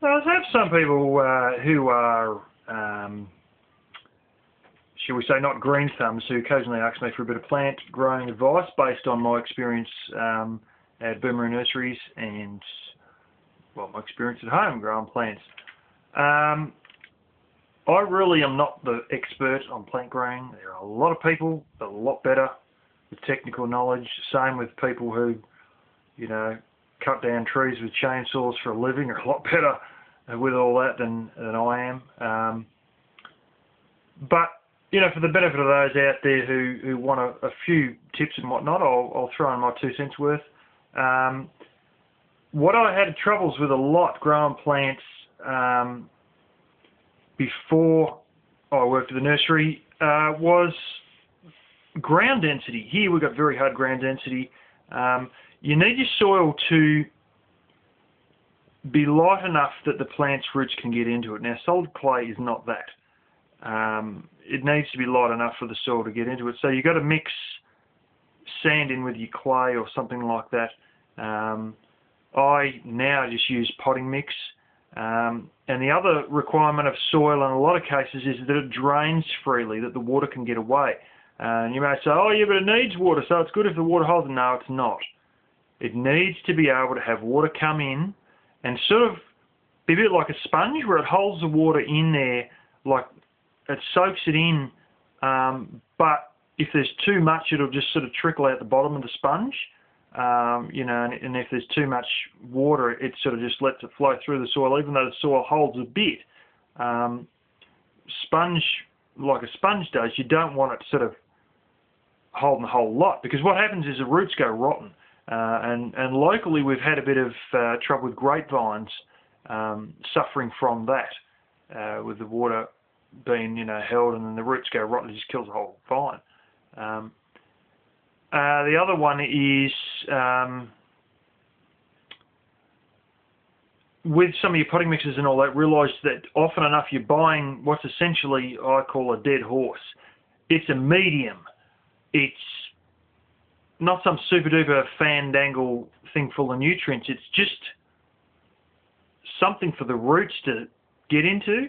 I have some people who are, shall we say, not green thumbs, who occasionally ask me for a bit of plant growing advice based on my experience at Boomerang Nurseries and, well, my experience at home growing plants. I really am not the expert on plant growing. There are a lot of people that are a lot better with technical knowledge. Same with people who, you know, cut down trees with chainsaws for a living are a lot better with all that than I am. But, you know, for the benefit of those out there who want a few tips and whatnot, I'll throw in my 2 cents worth. What I had troubles with a lot growing plants before I worked at the nursery was ground density. Here we've got very hard ground density. You need your soil to be light enough that the plant's roots can get into it. Now, solid clay is not that. It needs to be light enough for the soil to get into it. So you've got to mix sand in with your clay or something like that. I now just use potting mix. And the other requirement of soil in a lot of cases is that it drains freely, that the water can get away. And you may say, oh yeah, but it needs water, so it's good if the water holds it. No, it's not. It needs to be able to have water come in and sort of be a bit like a sponge where it holds the water in there, like it soaks it in, but if there's too much, it'll just sort of trickle out the bottom of the sponge. You know, and if there's too much water, it sort of just lets it flow through the soil, even though the soil holds a bit. Sponge, like a sponge does, you don't want it sort of holding a whole lot, because what happens is the roots go rotten. And locally we've had a bit of trouble with grapevines suffering from that, with the water being, you know, held, and then the roots go rotten, it just kills the whole vine. The other one is with some of your potting mixes and all that, realise that often enough you're buying what's essentially I call a dead horse. It's a medium. It's not some super duper fandangle thing full of nutrients. It's just something for the roots to get into,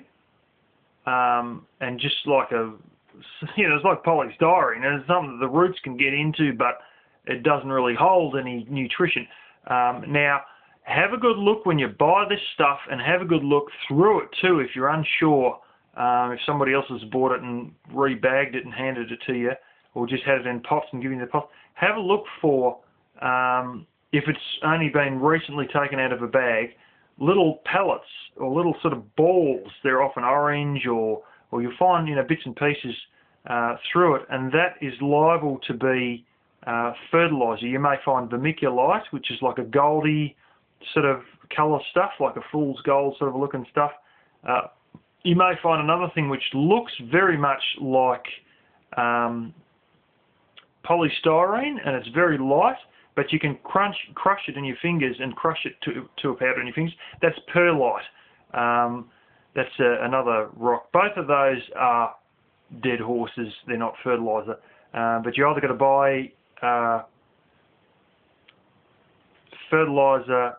and just like it's like polystyrene, and it's something that the roots can get into, but it doesn't really hold any nutrition. Now, have a good look when you buy this stuff, and have a good look through it too if you're unsure, if somebody else has bought it and rebagged it and handed it to you, or just had it in pots and given you the pots. Have a look for, if it's only been recently taken out of a bag, little pellets or little sort of balls. They're often orange, or you'll find, you know, bits and pieces through it, and that is liable to be fertilizer. You may find vermiculite, which is like a goldy sort of colour stuff, like a fool's gold sort of looking stuff. You may find another thing which looks very much like polystyrene, and it's very light, but you can crush it in your fingers and crush it to a powder in your fingers. That's perlite. That's another rock. Both of those are dead horses. They're not fertilizer. But you're either going to buy fertilizer,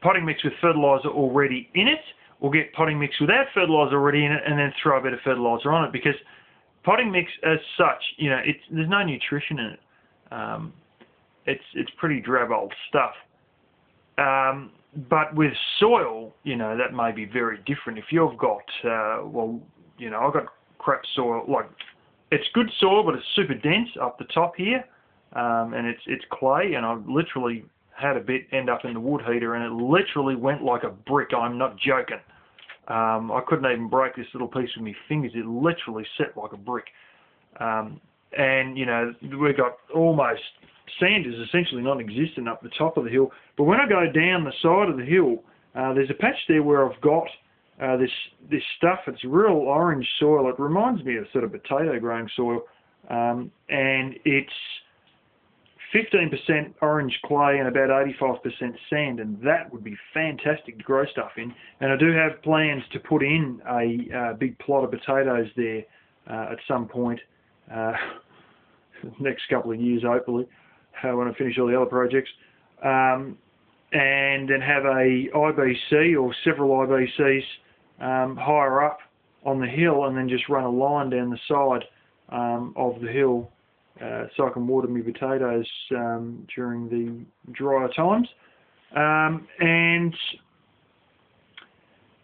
potting mix with fertilizer already in it, or get potting mix without fertilizer already in it, and then throw a bit of fertilizer on it, because potting mix as such, you know, there's no nutrition in it. It's pretty drab old stuff. But with soil, you know, that may be very different. If you've got, well, you know, I've got crap soil, like, it's good soil, but it's super dense up the top here, and it's clay, and I've literally had a bit end up in the wood heater, and it literally went like a brick. I'm not joking. I couldn't even break this little piece with my fingers. It literally set like a brick. And, you know, we've got almost, sand is essentially non-existent up the top of the hill. But when I go down the side of the hill, there's a patch there where I've got this stuff. It's real orange soil. It reminds me of sort of potato growing soil. And it's 15% orange clay and about 85% sand, and that would be fantastic to grow stuff in. And I do have plans to put in a big plot of potatoes there at some point, next couple of years hopefully, when I finish all the other projects. and then have a IBC or several IBCs higher up on the hill, and then just run a line down the side of the hill so I can water my potatoes during the drier times. And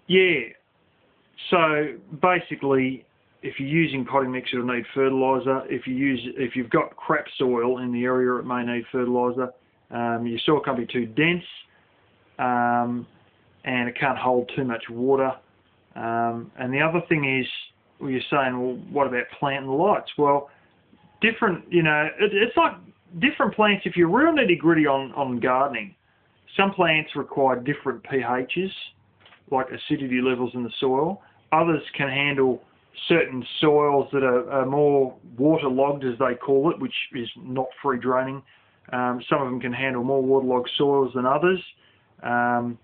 yeah, so basically, if you're using potting mix, it'll need fertiliser. If you've got crap soil in the area, it may need fertiliser. Your soil can't be too dense, and it can't hold too much water. And the other thing is, well, you're saying, well, what about planting lights? Well, different, it's like different plants. If you're real nitty gritty on gardening, some plants require different pHs, like acidity levels in the soil. Others can handle certain soils that are more waterlogged, as they call it, which is not free draining. Some of them can handle more waterlogged soils than others. Some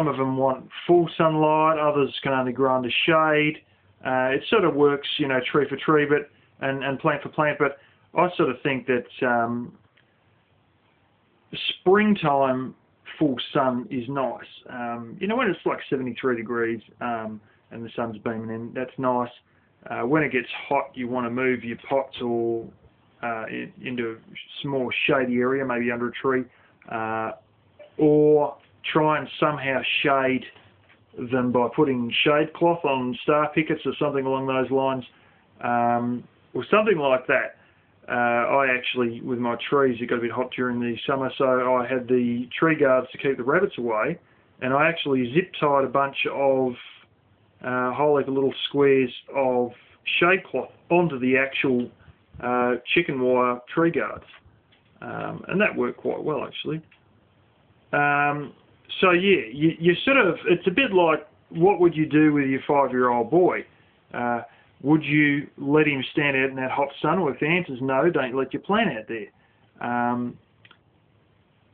of them want full sunlight, others can only grow under shade. It sort of works, tree for tree, and plant for plant. But I sort of think that springtime full sun is nice. When it's like 73 degrees and the sun's beaming in, that's nice. When it gets hot, you want to move your pots or into a small shady area, maybe under a tree, or try and somehow shade them by putting shade cloth on star pickets or something along those lines, or something like that. I actually, with my trees, it got a bit hot during the summer, so I had the tree guards to keep the rabbits away, and I actually zip tied a bunch of whole heap of little squares of shade cloth onto the actual chicken wire tree guards, and that worked quite well actually. So yeah, you sort of, it's a bit like, what would you do with your 5-year-old boy? Would you let him stand out in that hot sun? Well, if the answer is no, don't let your plant out there.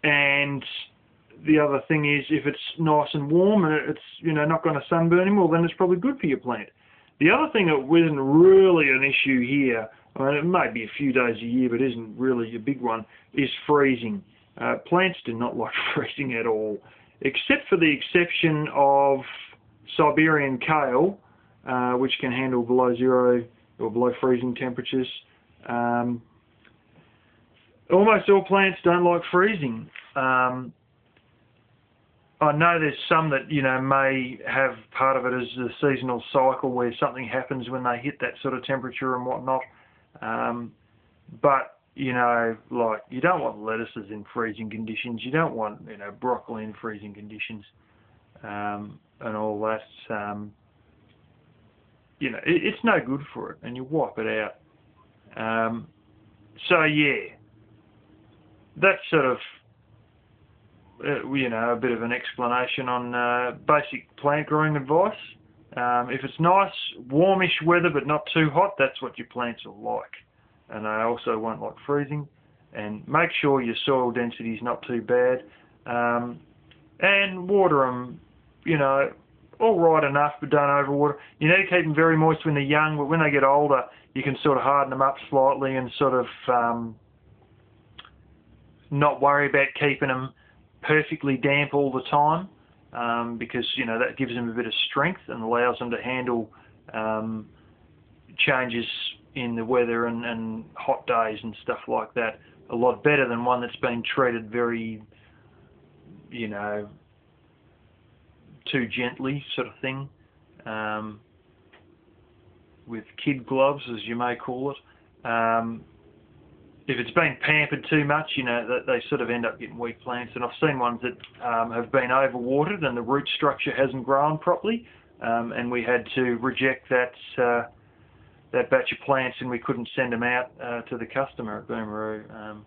And the other thing is, if it's nice and warm and it's not going to sunburn him, well, then it's probably good for your plant. The other thing that isn't really an issue here, I mean, it may be a few days a year, but isn't really a big one, is freezing. Plants do not like freezing at all, except for the exception of Siberian kale, which can handle below zero or below freezing temperatures. Almost all plants don't like freezing. I know there's some that may have part of it as a seasonal cycle where something happens when they hit that sort of temperature and whatnot. But like, you don't want lettuces in freezing conditions. You don't want broccoli in freezing conditions, and all that. It's no good for it, and you wipe it out. So yeah, that's sort of a bit of an explanation on basic plant growing advice. If it's nice, warmish weather but not too hot, that's what your plants will like. And they also won't like freezing. And make sure your soil density is not too bad. And water them, all right enough, but don't overwater. You need to keep them very moist when they're young, but when they get older, you can sort of harden them up slightly and sort of not worry about keeping them perfectly damp all the time, because that gives them a bit of strength and allows them to handle changes in the weather and hot days and stuff like that a lot better than one that's been treated very too gently, sort of thing, with kid gloves, as you may call it. If it's been pampered too much, they sort of end up getting weak plants. And I've seen ones that have been overwatered and the root structure hasn't grown properly, and we had to reject that batch of plants, and we couldn't send them out to the customer at Boomeroo.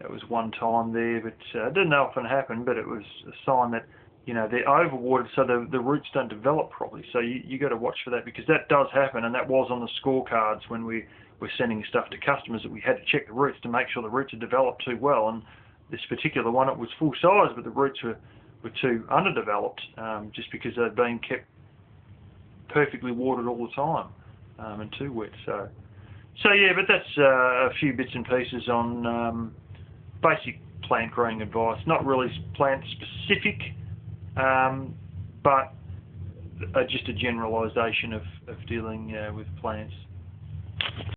That was one time there, but it didn't often happen, but it was a sign that they're overwatered, so the roots don't develop properly. So you got to watch for that, because that does happen, and that was on the scorecards when we were sending stuff to customers, that we had to check the roots to make sure the roots had developed too well. And this particular one, it was full size, but the roots were too underdeveloped, just because they'd been kept perfectly watered all the time, and too wet. So yeah, but that's a few bits and pieces on basic plant growing advice. Not really plant specific, but just a generalisation of dealing with plants.